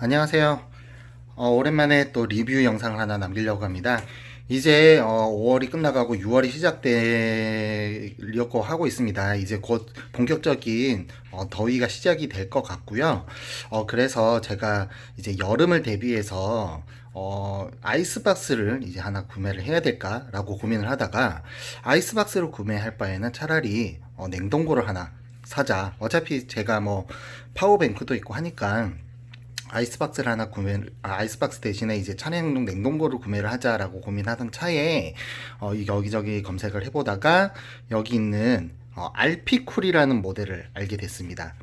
안녕하세요. 오랜만에 또 리뷰 영상을 하나 남기려고 합니다. 이제 5월이 끝나가고 6월이 시작되려고 하고 있습니다. 이제 곧 본격적인 더위가 시작이 될 것 같고요. 그래서 제가 이제 여름을 대비해서 아이스박스를 이제 하나 구매를 해야 될까라고 고민을 하다가 아이스박스를 구매할 바에는 차라리 냉동고를 하나 사자. 어차피 제가 뭐 파워뱅크도 있고 하니까 아이스박스를 하나 아이스박스 대신에 이제 차량용 냉동고를 구매를 하자라고 고민하던 차에, 여기저기 검색을 해보다가, 여기 있는, 알피쿨이라는 모델을 알게 됐습니다.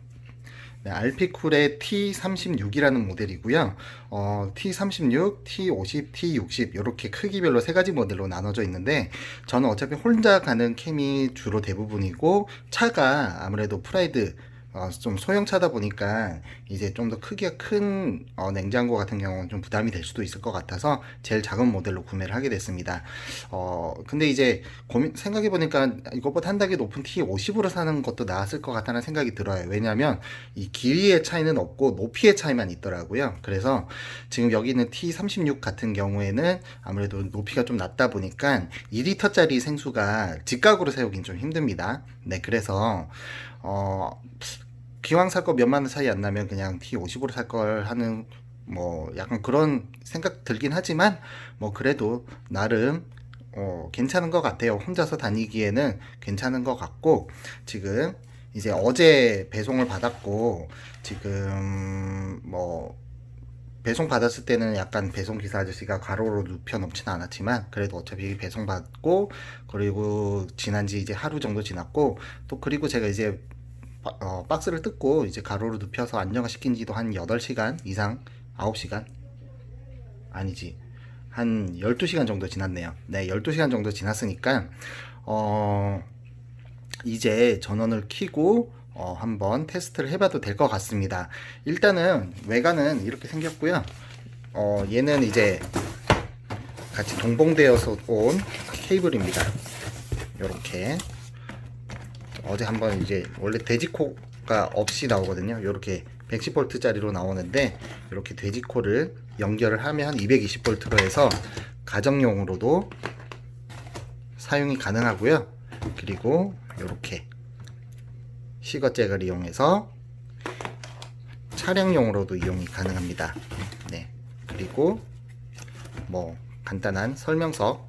네, 알피쿨의 T36이라는 모델이고요. T36, T50, T60 이렇게 크기별로 세 가지 모델로 나눠져 있는데 저는 어차피 혼자 가는 캠이 주로 대부분이고 차가 아무래도 프라이드 좀 소형차다 보니까 이제 좀 더 크기가 큰 냉장고 같은 경우는 좀 부담이 될 수도 있을 것 같아서 제일 작은 모델로 구매를 하게 됐습니다. 근데 이제 생각해 보니까 이것보다 한 단계 높은 T50으로 사는 것도 나았을 것 같다는 생각이 들어요. 왜냐하면 이 길이의 차이는 없고 높이의 차이만 있더라고요. 그래서 지금 여기 있는 T36 같은 경우에는 아무래도 높이가 좀 낮다 보니까 2리터짜리 생수가 직각으로 세우긴 좀 힘듭니다. 네, 그래서 기왕 살 거 몇만 원 차이 안 나면 그냥 T50으로 살 걸 하는 뭐 약간 그런 생각 들긴 하지만 뭐 그래도 나름 괜찮은 것 같아요. 혼자서 다니기에는 괜찮은 것 같고 지금 이제 어제 배송을 받았고 지금 뭐 배송 받았을 때는 약간 배송 기사 아저씨가 가로로 눕혀 놓지는 않았지만 그래도 어차피 배송 받고 그리고 지난 지 이제 하루 정도 지났고 또 그리고 제가 이제 박스를 뜯고 이제 가로로 눕혀서 안정화 시킨 지도 한 8시간 이상, 9시간? 아니지. 한 12시간 정도 지났네요. 네, 12시간 정도 지났으니까, 이제 전원을 켜고, 한번 테스트를 해봐도 될 것 같습니다. 일단은 외관은 이렇게 생겼고요. 얘는 이제 같이 동봉되어서 온 케이블입니다. 요렇게. 어제 한번 이제 원래 돼지코가 없이 나오거든요. 이렇게 110V 짜리로 나오는데 이렇게 돼지코를 연결을 하면 220V로 해서 가정용으로도 사용이 가능하고요. 그리고 이렇게 시거잭을 이용해서 차량용으로도 이용이 가능합니다. 네. 그리고 뭐 간단한 설명서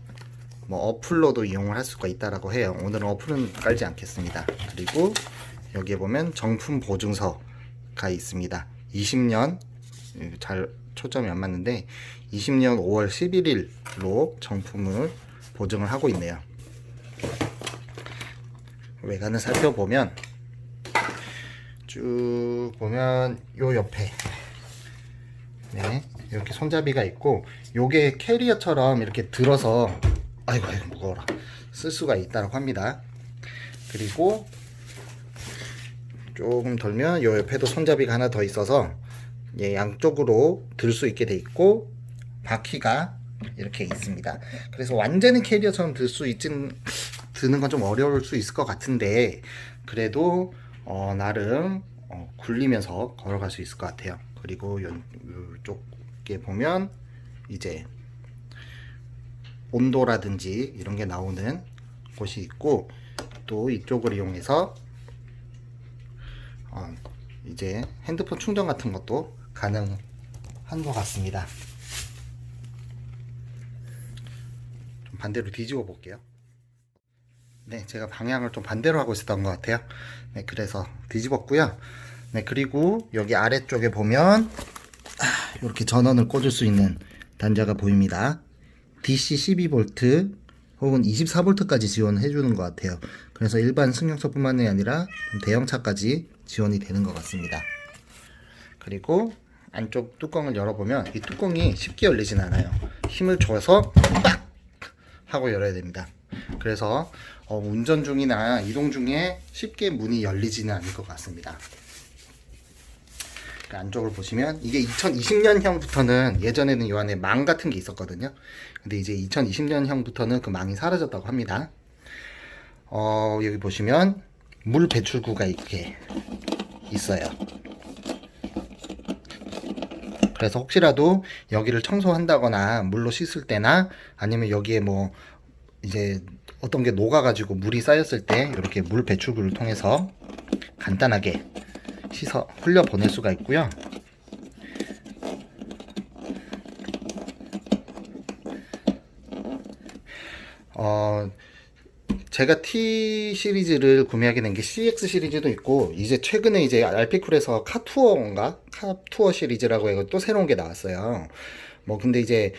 뭐 어플로도 이용을 할 수가 있다라고 해요. 오늘은 어플은 깔지 않겠습니다. 그리고 여기에 보면 정품 보증서가 있습니다. 20년 잘 초점이 안 맞는데 20년 5월 11일로 정품을 보증을 하고 있네요. 외관을 살펴보면 쭉 보면 요 옆에 네, 이렇게 손잡이가 있고 요게 캐리어처럼 이렇게 들어서 아이고 무거워라 쓸 수가 있다고 합니다. 그리고 조금 돌면 요 옆에도 손잡이가 하나 더 있어서 예, 양쪽으로 들 수 있게 돼 있고 바퀴가 이렇게 있습니다. 그래서 완전히 캐리어처럼 드는 건 좀 어려울 수 있을 것 같은데 그래도 나름 굴리면서 걸어갈 수 있을 것 같아요. 그리고 이쪽에 보면 이제 온도라든지 이런 게 나오는 곳이 있고 또 이쪽을 이용해서 이제 핸드폰 충전 같은 것도 가능한 것 같습니다. 좀 반대로 뒤집어 볼게요. 네, 제가 방향을 좀 반대로 하고 있었던 것 같아요. 네, 그래서 뒤집었고요. 네, 그리고 여기 아래쪽에 보면 이렇게 전원을 꽂을 수 있는 단자가 보입니다. DC 12V 혹은 24V까지 지원을 해주는 것 같아요. 그래서 일반 승용차뿐만이 아니라 대형차까지 지원이 되는 것 같습니다. 그리고 안쪽 뚜껑을 열어보면 이 뚜껑이 쉽게 열리진 않아요. 힘을 줘서 빡! 하고 열어야 됩니다. 그래서 운전 중이나 이동 중에 쉽게 문이 열리지는 않을 것 같습니다. 그 안쪽을 보시면 이게 2020년형부터는 예전에는 이 안에 망 같은 게 있었거든요. 근데 이제 2020년형부터는 그 망이 사라졌다고 합니다. 여기 보시면 물 배출구가 이렇게 있어요. 그래서 혹시라도 여기를 청소한다거나 물로 씻을 때나 아니면 여기에 뭐 이제 어떤 게 녹아가지고 물이 쌓였을 때 이렇게 물 배출구를 통해서 간단하게 씻어 흘려 보낼 수가 있고요. 제가 T 시리즈를 구매하게 된 게 CX 시리즈도 있고, 이제 최근에 이제 알피쿨에서 카투어 시리즈라고 해서 또 새로운 게 나왔어요. 뭐 근데 이제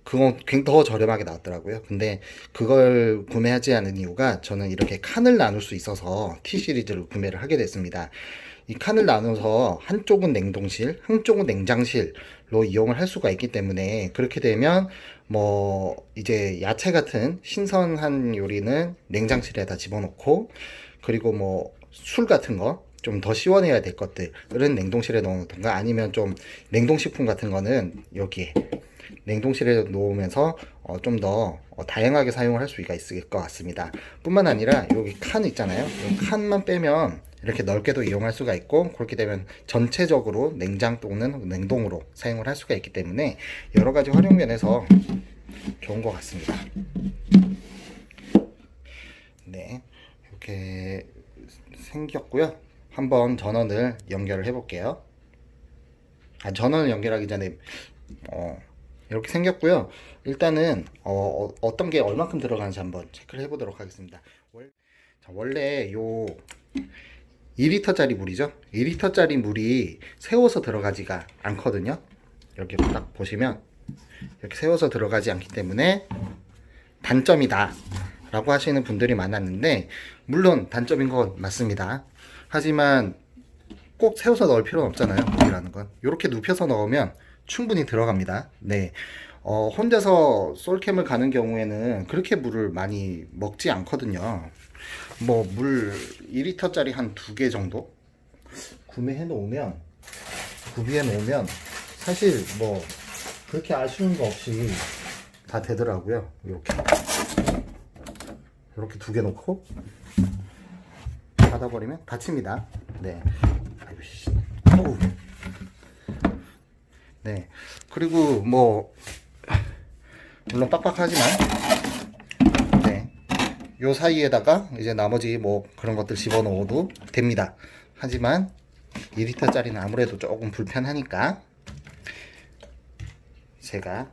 그건 굉장히 더 저렴하게 나왔더라고요. 근데 그걸 구매하지 않은 이유가 저는 이렇게 칸을 나눌 수 있어서 T 시리즈를 구매를 하게 됐습니다. 이 칸을 나눠서 한쪽은 냉동실, 한쪽은 냉장실로 이용을 할 수가 있기 때문에 그렇게 되면 뭐 이제 야채 같은 신선한 요리는 냉장실에다 집어넣고 그리고 뭐 술 같은 거 좀 더 시원해야 될 것들은 냉동실에 넣어놓던가 아니면 좀 냉동식품 같은 거는 여기에 냉동실에 놓으면서 좀 더 다양하게 사용을 할 수가 있을 것 같습니다. 뿐만 아니라 여기 칸 있잖아요. 이 칸만 빼면 이렇게 넓게도 이용할 수가 있고 그렇게 되면 전체적으로 냉장 또는 냉동으로 사용을 할 수가 있기 때문에 여러 가지 활용 면에서 좋은 것 같습니다. 네, 이렇게 생겼고요. 한번 전원을 연결을 해 볼게요. 전원을 연결하기 전에 이렇게 생겼고요. 일단은 어떤 게 얼만큼 들어가는지 한번 체크를 해보도록 하겠습니다. 원래 요 2리터짜리 물이죠. 2리터짜리 물이 세워서 들어가지가 않거든요. 이렇게 딱 보시면 이렇게 세워서 들어가지 않기 때문에 단점이다 라고 하시는 분들이 많았는데 물론 단점인 건 맞습니다. 하지만 꼭 세워서 넣을 필요는 없잖아요. 물이라는 건 이렇게 눕혀서 넣으면 충분히 들어갑니다. 네. 혼자서 솔캠을 가는 경우에는 그렇게 물을 많이 먹지 않거든요. 뭐 물 2리터짜리 한 2개 정도 구비해 놓으면 사실 뭐 그렇게 아쉬운 거 없이 다 되더라고요. 이렇게 2개 놓고 닫아버리면 닫힙니다. 네. 아이고 씨. 어우. 네. 그리고 뭐 물론 빡빡하지만 네. 요 사이에다가 이제 나머지 뭐 그런 것들 집어넣어도 됩니다. 하지만 2리터짜리는 아무래도 조금 불편하니까 제가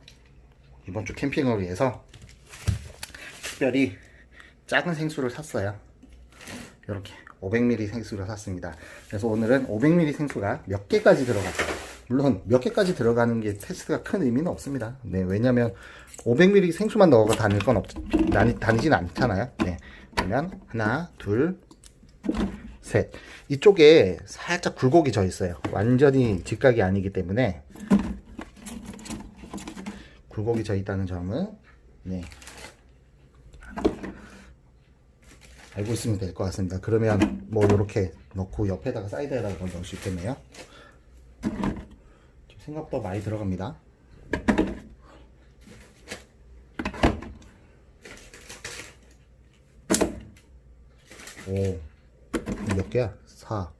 이번 주 캠핑을 위해서 특별히 작은 생수를 샀어요. 이렇게 500ml 생수를 샀습니다. 그래서 오늘은 500ml 생수가 몇 개까지 들어갈까요? 물론 몇 개까지 들어가는 게 테스트가 큰 의미는 없습니다. 네, 왜냐면 500ml 생수만 넣어서 다니진 않잖아요. 네, 그러면 하나, 둘, 셋. 이쪽에 살짝 굴곡이 져 있어요. 완전히 직각이 아니기 때문에 굴곡이 져 있다는 점은 네, 알고 있으면 될 것 같습니다. 그러면 뭐 이렇게 넣고 옆에다가 사이드에다가 넣을 수 있겠네요. 생각보다 많이 들어갑니다. 오, 몇 개야? 4.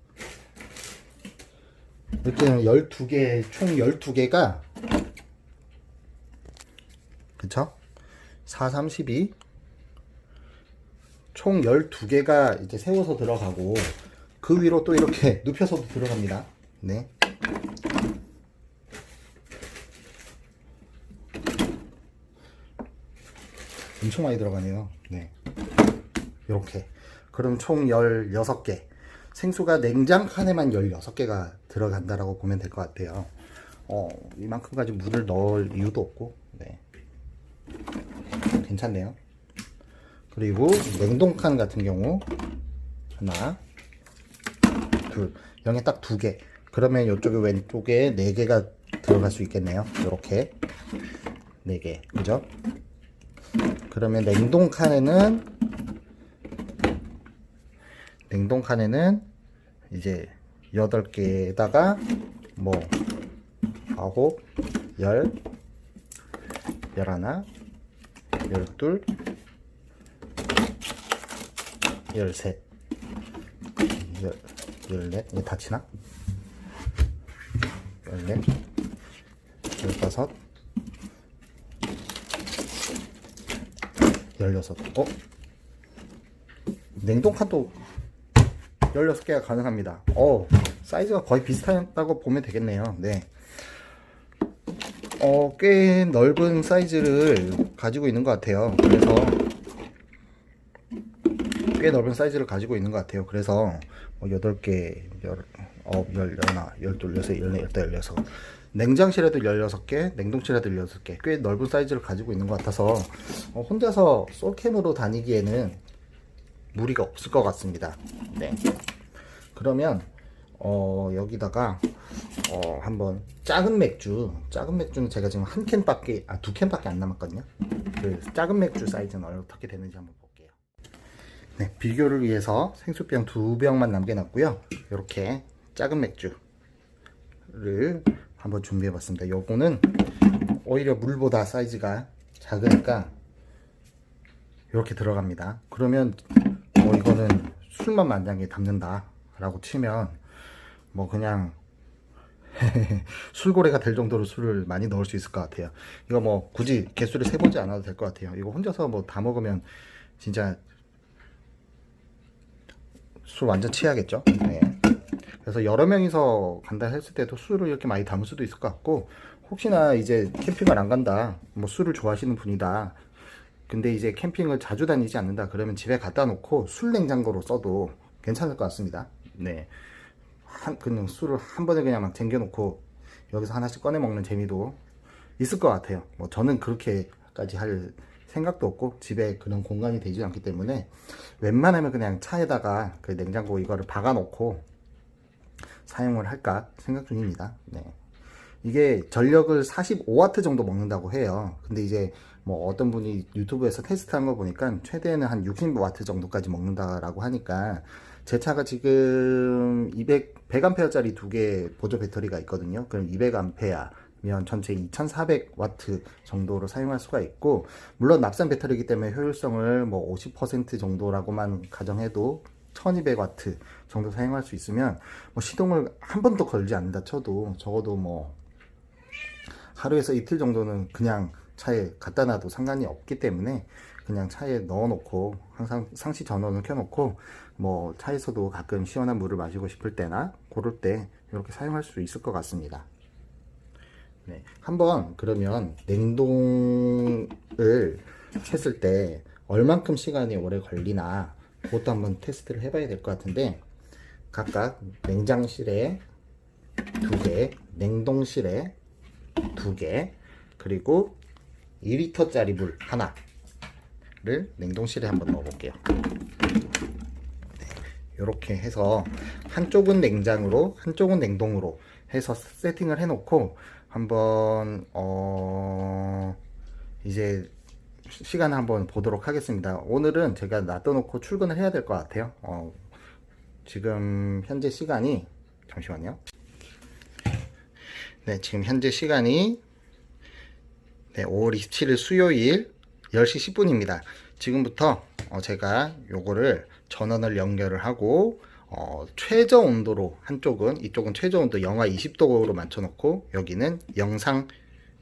이렇게 12개, 총 12개가 그쵸? 4, 32. 총 12개가 이제 세워서 들어가고 그 위로 또 이렇게 눕혀서도 들어갑니다. 네. 엄청 많이 들어가네요. 네. 이렇게. 그럼 총 16개. 생수가 냉장 칸에만 16개가 들어간다라고 보면 될 것 같아요. 이만큼까지 물을 넣을 이유도 없고, 네. 괜찮네요. 그리고 냉동칸 같은 경우, 하나, 둘. 여기 딱 2개. 그러면 이쪽에 왼쪽에 4개가 들어갈 수 있겠네요. 이렇게. 4개. 그죠? 그러면 냉동칸에는 이제 8개에다가 뭐 9, 10, 11, 12, 13, 14, 이게 다 치나? 14, 15, 16. 냉동칸도 16개가 가능합니다. 사이즈가 거의 비슷하다고 보면 되겠네요. 네. 꽤 넓은 사이즈를 가지고 있는 것 같아요. 그래서 꽤 넓은 사이즈를 가지고 있는 것 같아요. 그래서 8개, 12, 14, 15. 냉장실에도 16개, 냉동실에도 16개. 꽤 넓은 사이즈를 가지고 있는 것 같아서 혼자서 솔캠으로 다니기에는 무리가 없을 것 같습니다. 네. 그러면 여기다가 한번 작은 맥주는 제가 지금 한 캔밖에, 두 캔밖에 안 남았거든요. 그 작은 맥주 사이즈는 어떻게 되는지 한번 볼게요. 네, 비교를 위해서 생수병 2병만 남겨놨고요. 이렇게 작은 맥주를 한번 준비해봤습니다. 요거는 오히려 물보다 사이즈가 작으니까 이렇게 들어갑니다. 그러면 이거는 술만 만약에 담는다 라고 치면 그냥 술고래가 될 정도로 술을 많이 넣을 수 있을 것 같아요. 이거 굳이 개수를 세보지 않아도 될 것 같아요. 이거 혼자서 다 먹으면 진짜 술 완전 취하겠죠. 네. 그래서 여러 명이서 간다 했을 때도 술을 이렇게 많이 담을 수도 있을 것 같고, 혹시나 이제 캠핑을 안 간다, 술을 좋아하시는 분이다, 근데 이제 캠핑을 자주 다니지 않는다 그러면 집에 갖다 놓고 술 냉장고로 써도 괜찮을 것 같습니다. 네. 그냥 술을 한 번에 그냥 막 쟁겨놓고 여기서 하나씩 꺼내 먹는 재미도 있을 것 같아요. 저는 그렇게까지 할 생각도 없고 집에 그런 공간이 되지 않기 때문에 웬만하면 그냥 차에다가 그 냉장고 이거를 박아 놓고 사용을 할까 생각 중입니다. 네. 이게 전력을 45W 정도 먹는다고 해요. 근데 이제 어떤 분이 유튜브에서 테스트한 거 보니까 최대는 한 60W 정도까지 먹는다라고 하니까, 제 차가 지금 100A짜리 2개 보조 배터리가 있거든요. 그럼 200A면 전체 2400W 정도로 사용할 수가 있고, 물론 납산 배터리이기 때문에 효율성을 50% 정도라고만 가정해도 1200W 정도 사용할 수 있으면 시동을 한 번도 걸지 않는다 쳐도 적어도 하루에서 이틀 정도는 그냥 차에 갖다 놔도 상관이 없기 때문에 그냥 차에 넣어 놓고 항상 상시 전원을 켜 놓고 차에서도 가끔 시원한 물을 마시고 싶을 때나 그럴 때 이렇게 사용할 수 있을 것 같습니다. 네. 한번 그러면 냉동을 했을 때 얼만큼 시간이 오래 걸리나 그것도 한번 테스트를 해봐야 될 것 같은데, 각각 냉장실에 2개, 냉동실에 2개, 그리고 2리터짜리 물 하나를 냉동실에 한번 넣어 볼게요. 네, 이렇게 해서 한쪽은 냉장으로 한쪽은 냉동으로 해서 세팅을 해 놓고 한번 이제 시간을 한번 보도록 하겠습니다. 오늘은 제가 놔둬놓고 출근을 해야 될 것 같아요. 지금 현재 시간이, 잠시만요. 네, 지금 현재 시간이 5월 27일 수요일 10시 10분입니다. 지금부터 제가 요거를 전원을 연결을 하고 최저 온도로, 이쪽은 최저 온도 영하 20도로 맞춰놓고 여기는 영상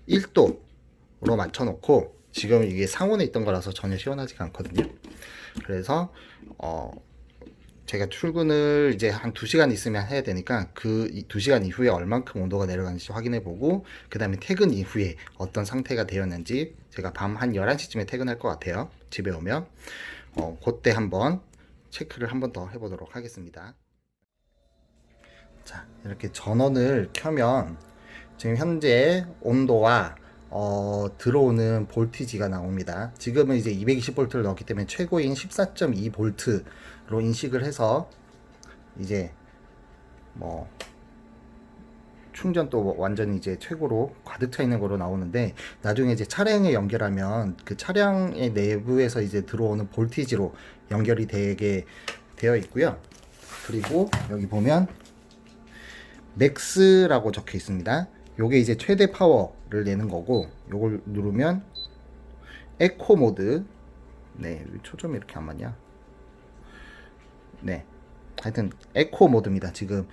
1도로 맞춰놓고, 지금 이게 상온에 있던 거라서 전혀 시원하지가 않거든요. 그래서 제가 출근을 이제 한 2시간 있으면 해야 되니까 그 2시간 이후에 얼만큼 온도가 내려가는지 확인해 보고, 그 다음에 퇴근 이후에 어떤 상태가 되었는지, 제가 밤 한 11시쯤에 퇴근할 것 같아요. 집에 오면 그때 한번 체크를 한번 더 해보도록 하겠습니다. 자, 이렇게 전원을 켜면 지금 현재 온도와 들어오는 볼티지가 나옵니다. 지금은 이제 220V를 넣었기 때문에 최고인 14.2V로 인식을 해서 이제 충전도 완전히 이제 최고로 가득 차 있는 거로 나오는데, 나중에 이제 차량에 연결하면 그 차량의 내부에서 이제 들어오는 볼티지로 연결이 되게 되어 있고요. 그리고 여기 보면 맥스라고 적혀 있습니다. 요게 이제 최대 파워를 내는 거고, 요걸 누르면 에코 모드, 네, 초점이 이렇게 안 맞냐? 네, 하여튼 에코 모드입니다. 지금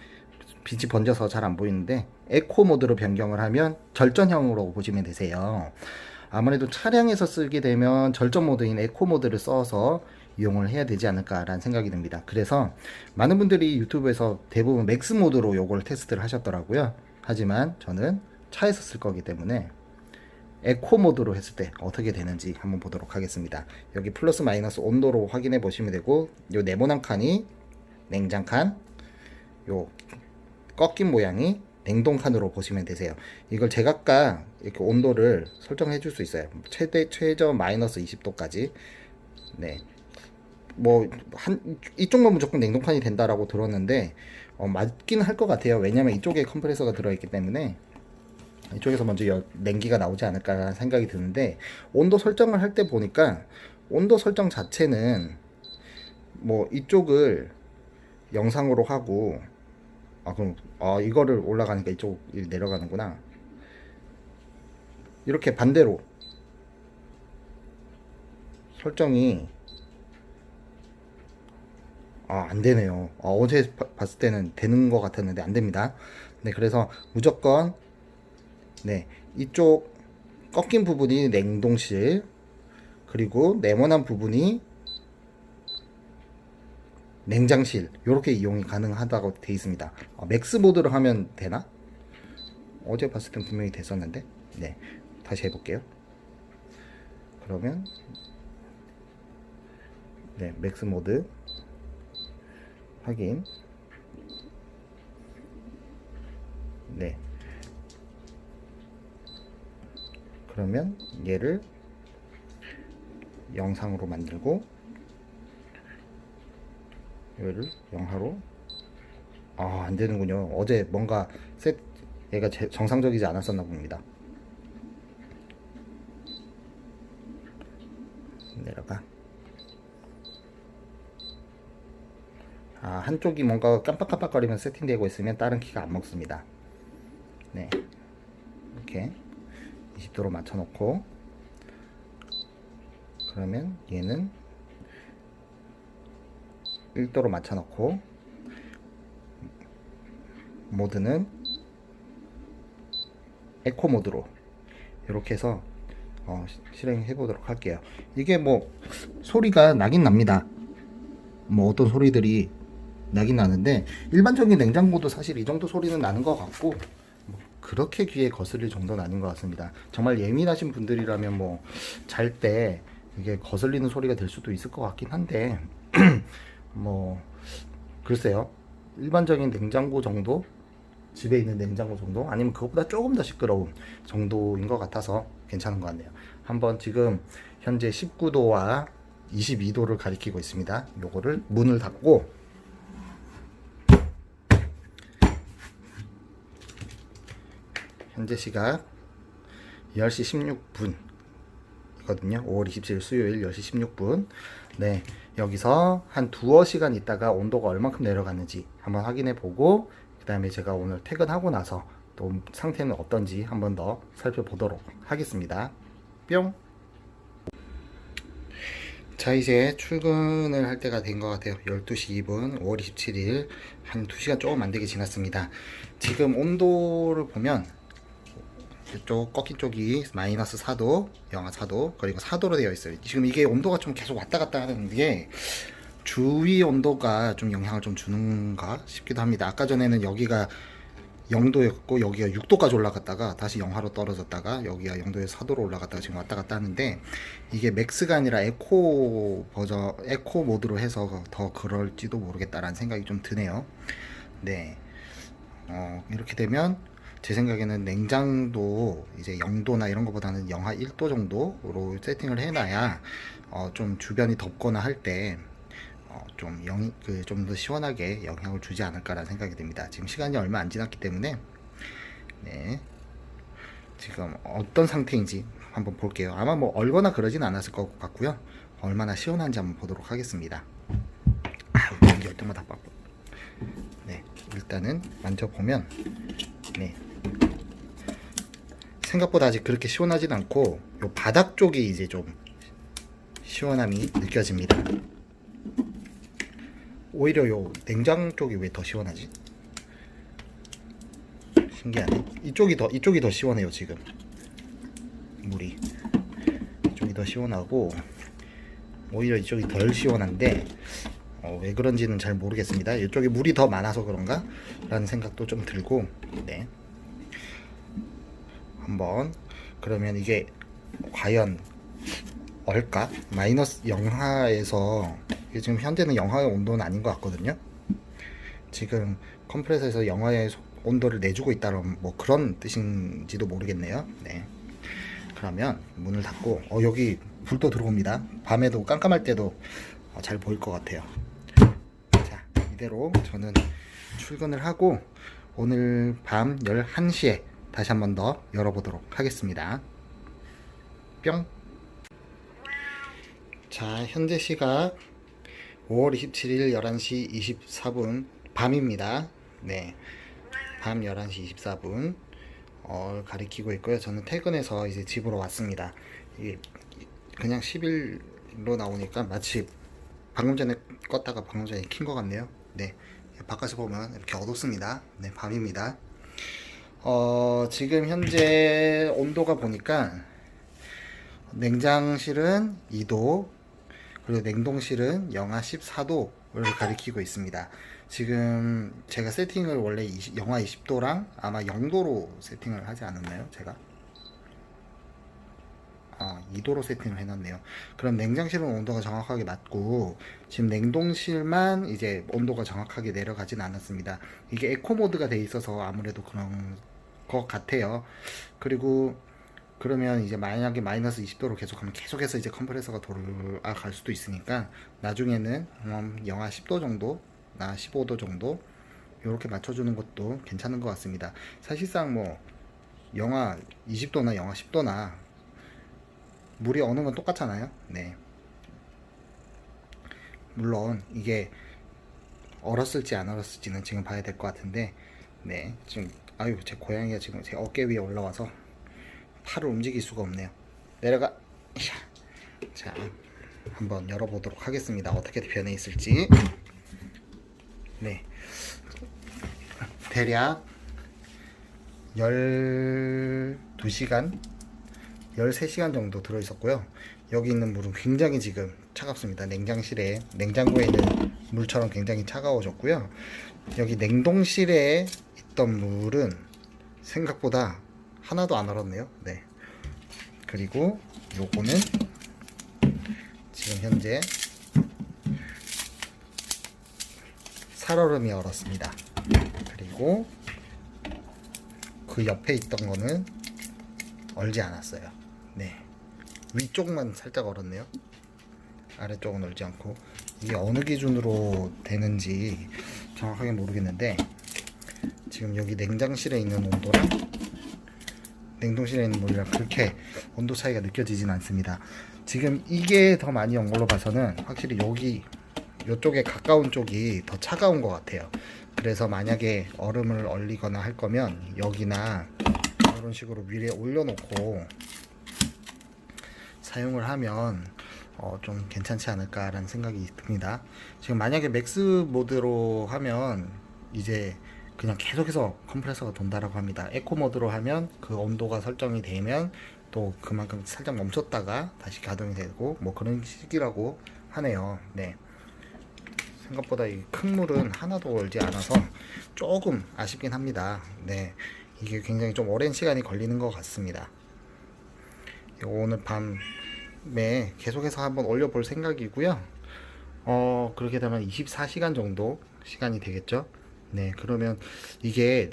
빛이 번져서 잘 안 보이는데 에코 모드로 변경을 하면 절전형으로 보시면 되세요. 아무래도 차량에서 쓰게 되면 절전 모드인 에코 모드를 써서 이용을 해야 되지 않을까라는 생각이 듭니다. 그래서 많은 분들이 유튜브에서 대부분 맥스 모드로 요걸 테스트를 하셨더라고요. 하지만 저는 차에서 쓸 거기 때문에 에코 모드로 했을 때 어떻게 되는지 한번 보도록 하겠습니다. 여기 플러스 마이너스 온도로 확인해 보시면 되고, 요 네모난 칸이 냉장칸, 요 꺾인 모양이 냉동칸으로 보시면 되세요. 이걸 제각각 이렇게 온도를 설정해 줄 수 있어요. 최저 마이너스 20도까지. 네. 뭐 이쪽만 무조건 냉동칸이 된다라고 들었는데 맞긴 할 것 같아요. 왜냐면 이쪽에 컴프레서가 들어있기 때문에 이쪽에서 먼저 냉기가 나오지 않을까 생각이 드는데, 온도 설정을 할 때 보니까 온도 설정 자체는 뭐 이쪽을 영상으로 하고, 그럼 이거를 올라가니까 이쪽 내려가는구나. 이렇게 반대로 설정이 안 되네요. 어제 봤을 때는 되는 것 같았는데 안 됩니다. 네, 그래서 무조건 네, 이쪽 꺾인 부분이 냉동실, 그리고 네모난 부분이 냉장실, 이렇게 이용이 가능하다고 되어 있습니다. 맥스 모드로 하면 되나? 어제 봤을 땐 분명히 됐었는데. 네, 다시 해볼게요. 그러면 네, 맥스 모드 확인. 네, 그러면 얘를 영상으로 만들고 얘를 영하로. 안 되는군요. 어제 뭔가 얘가 정상적이지 않았었나 봅니다. 내려가. 한쪽이 뭔가 깜빡깜빡거리면 세팅되고 있으면 다른 키가 안 먹습니다. 네, 이렇게 20도로 맞춰 놓고, 그러면 얘는 1도로 맞춰 놓고, 모드는 에코 모드로 이렇게 해서 실행해 보도록 할게요. 이게 뭐 소리가 나긴 납니다. 뭐 어떤 소리들이 나긴 나는데, 일반적인 냉장고도 사실 이 정도 소리는 나는 것 같고, 뭐 그렇게 귀에 거슬릴 정도는 아닌 것 같습니다. 정말 예민하신 분들이라면 뭐 잘 때 이게 거슬리는 소리가 될 수도 있을 것 같긴 한데 뭐 글쎄요, 일반적인 냉장고 정도, 집에 있는 냉장고 정도, 아니면 그것보다 조금 더 시끄러운 정도인 것 같아서 괜찮은 것 같네요. 한번 지금 현재 19도와 22도를 가리키고 있습니다. 요거를 문을 닫고, 현재 시각 10시 16분 이거든요. 5월 27일 수요일 10시 16분. 네, 여기서 한 두어 시간 있다가 온도가 얼만큼 내려갔는지 한번 확인해 보고, 그 다음에 제가 오늘 퇴근하고 나서 또 상태는 어떤지 한번 더 살펴보도록 하겠습니다. 뿅. 자, 이제 출근을 할 때가 된 것 같아요. 12시 2분 5월 27일 한 2시간 조금 안 되게 지났습니다. 지금 온도를 보면 이쪽 꺾인 쪽이 마이너스 4도, 영하 4도, 그리고 4도로 되어 있어요. 지금 이게 온도가 좀 계속 왔다 갔다 하는 게 주위 온도가 좀 영향을 좀 주는가 싶기도 합니다. 아까 전에는 여기가 0도였고 여기가 6도까지 올라갔다가 다시 영하로 떨어졌다가 여기가 0도에서 4도로 올라갔다가 지금 왔다 갔다 하는데, 이게 맥스가 아니라 에코 버전, 에코 모드로 해서 더 그럴지도 모르겠다라는 생각이 좀 드네요. 네, 이렇게 되면 제 생각에는 냉장도 이제 0도나 이런 것보다는 영하 1도 정도로 세팅을 해놔야 좀 주변이 덥거나 할 때 좀 더 시원하게 영향을 주지 않을까라는 생각이 듭니다. 지금 시간이 얼마 안 지났기 때문에 네, 지금 어떤 상태인지 한번 볼게요. 아마 뭐 얼거나 그러진 않았을 것 같고요. 얼마나 시원한지 한번 보도록 하겠습니다. 여기 열 때마다 빡빡. 네, 일단은 만져보면 네, 생각보다 아직 그렇게 시원하진 않고, 요 바닥 쪽이 이제 좀 시원함이 느껴집니다. 오히려 요 냉장 쪽이 왜 더 시원하지? 신기하네. 이쪽이 더 시원해요 지금. 물이 이쪽이 더 시원하고 오히려 이쪽이 덜 시원한데 왜 그런지는 잘 모르겠습니다. 이쪽에 물이 더 많아서 그런가? 라는 생각도 좀 들고. 네. 한번 그러면 이게 과연 얼까? 마이너스 영하에서 이게 지금 현재는 영하의 온도는 아닌 것 같거든요. 지금 컴프레서에서 영하의 온도를 내주고 있다는 뭐 그런 뜻인지도 모르겠네요. 네. 그러면 문을 닫고 여기 불도 들어옵니다. 밤에도 깜깜할 때도 잘 보일 것 같아요. 자, 이대로 저는 출근을 하고 오늘 밤 11시에 다시 한 번 더 열어보도록 하겠습니다. 뿅. 자, 현재 시각 5월 27일 11시 24분 밤입니다. 네, 밤 11시 24분 가리키고 있고요. 저는 퇴근해서 이제 집으로 왔습니다. 이게 그냥 10일로 나오니까 마치 방금 전에 껐다가 방금 전에 킨 것 같네요. 네, 바깥에 보면 이렇게 어둡습니다. 네, 밤입니다. 지금 현재 온도가 보니까 냉장실은 2도, 그리고 냉동실은 영하 14도를 가리키고 있습니다. 지금 제가 세팅을 원래 영하 20도랑 아마 0도로 세팅을 하지 않았나요? 제가 2도로 세팅을 해놨네요. 그럼 냉장실은 온도가 정확하게 맞고 지금 냉동실만 이제 온도가 정확하게 내려가진 않았습니다. 이게 에코 모드가 돼 있어서 아무래도 그런 것 같아요. 그리고 그러면 이제 만약에 마이너스 20도로 계속하면 계속해서 이제 컴프레서가 돌아갈 수도 있으니까 나중에는 영하 10도 정도, 나 15도 정도 이렇게 맞춰주는 것도 괜찮은 것 같습니다. 사실상 뭐 영하 20도나 영하 10도나 물이 어느 건 똑같잖아요. 네. 물론 이게 얼었을지 안 얼었을지는 지금 봐야 될 것 같은데, 네, 지금 제 고양이가 지금 제 어깨 위에 올라와서 팔을 움직일 수가 없네요. 내려가. 자, 한번 열어보도록 하겠습니다. 어떻게 변해 있을지. 네, 대략 12시간 13시간 정도 들어있었고요. 여기 있는 물은 굉장히 지금 차갑습니다. 냉장고에 있는 물처럼 굉장히 차가워졌고요. 여기 냉동실에 있던 물은 생각보다 하나도 안 얼었네요. 네. 그리고 요거는 지금 현재 살얼음이 얼었습니다. 그리고 그 옆에 있던 거는 얼지 않았어요. 네. 위쪽만 살짝 얼었네요. 아래쪽은 얼지 않고. 이게 어느 기준으로 되는지 정확하게 모르겠는데 지금 여기 냉장실에 있는 온도랑 냉동실에 있는 물이랑 그렇게 온도 차이가 느껴지진 않습니다. 지금 이게 더 많이 온 걸로 봐서는 확실히 이쪽에 가까운 쪽이 더 차가운 것 같아요. 그래서 만약에 얼음을 얼리거나 할 거면 여기나 이런 식으로 위에 올려놓고 사용을 하면 좀 괜찮지 않을까라는 생각이 듭니다. 지금 만약에 맥스 모드로 하면 이제 그냥 계속해서 컴프레서가 돈다라고 합니다. 에코 모드로 하면 그 온도가 설정이 되면 또 그만큼 살짝 멈췄다가 다시 가동이 되고 뭐 그런 식이라고 하네요. 네. 생각보다 이 큰 물은 하나도 얼지 않아서 조금 아쉽긴 합니다. 네. 이게 굉장히 좀 오랜 시간이 걸리는 것 같습니다. 오늘 밤에 계속해서 한번 올려볼 생각이고요. 그렇게 되면 24시간 정도 시간이 되겠죠. 네, 그러면 이게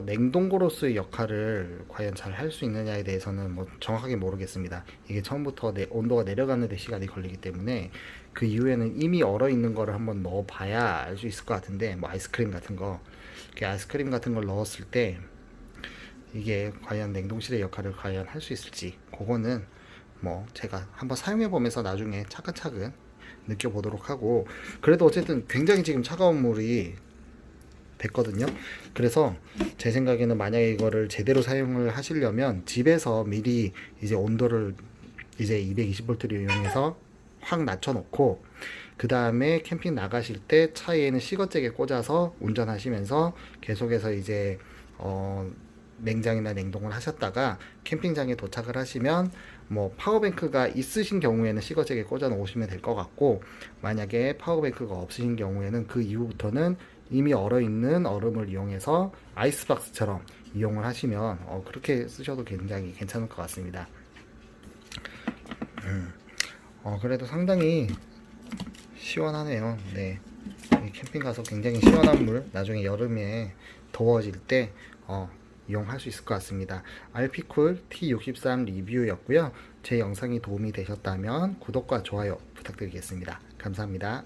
냉동고로스의 역할을 과연 잘 할 수 있느냐에 대해서는 뭐 정확하게 모르겠습니다. 이게 처음부터 온도가 내려가는 데 시간이 걸리기 때문에 그 이후에는 이미 얼어 있는 거를 한번 넣어 봐야 알 수 있을 것 같은데, 뭐 아이스크림 같은 거, 아이스크림 같은 걸 넣었을 때 이게 과연 냉동실의 역할을 과연 할 수 있을지, 그거는 뭐 제가 한번 사용해 보면서 나중에 차근차근 느껴보도록 하고, 그래도 어쨌든 굉장히 지금 차가운 물이 됐거든요. 그래서 제 생각에는 만약에 이거를 제대로 사용을 하시려면 집에서 미리 이제 온도를 이제 220V를 이용해서 확 낮춰놓고 그 다음에 캠핑 나가실 때 차에는 시거잭에 꽂아서 운전하시면서 계속해서 이제 냉장이나 냉동을 하셨다가 캠핑장에 도착을 하시면 뭐 파워뱅크가 있으신 경우에는 시거잭에 꽂아 놓으시면 될 것 같고, 만약에 파워뱅크가 없으신 경우에는 그 이후부터는 이미 얼어 있는 얼음을 이용해서 아이스박스처럼 이용을 하시면 그렇게 쓰셔도 굉장히 괜찮을 것 같습니다. 그래도 상당히 시원하네요. 네. 캠핑 가서 굉장히 시원한 물, 나중에 여름에 더워질 때 이용할 수 있을 것 같습니다. RP쿨 T63 리뷰였고요. 제 영상이 도움이 되셨다면 구독과 좋아요 부탁드리겠습니다. 감사합니다.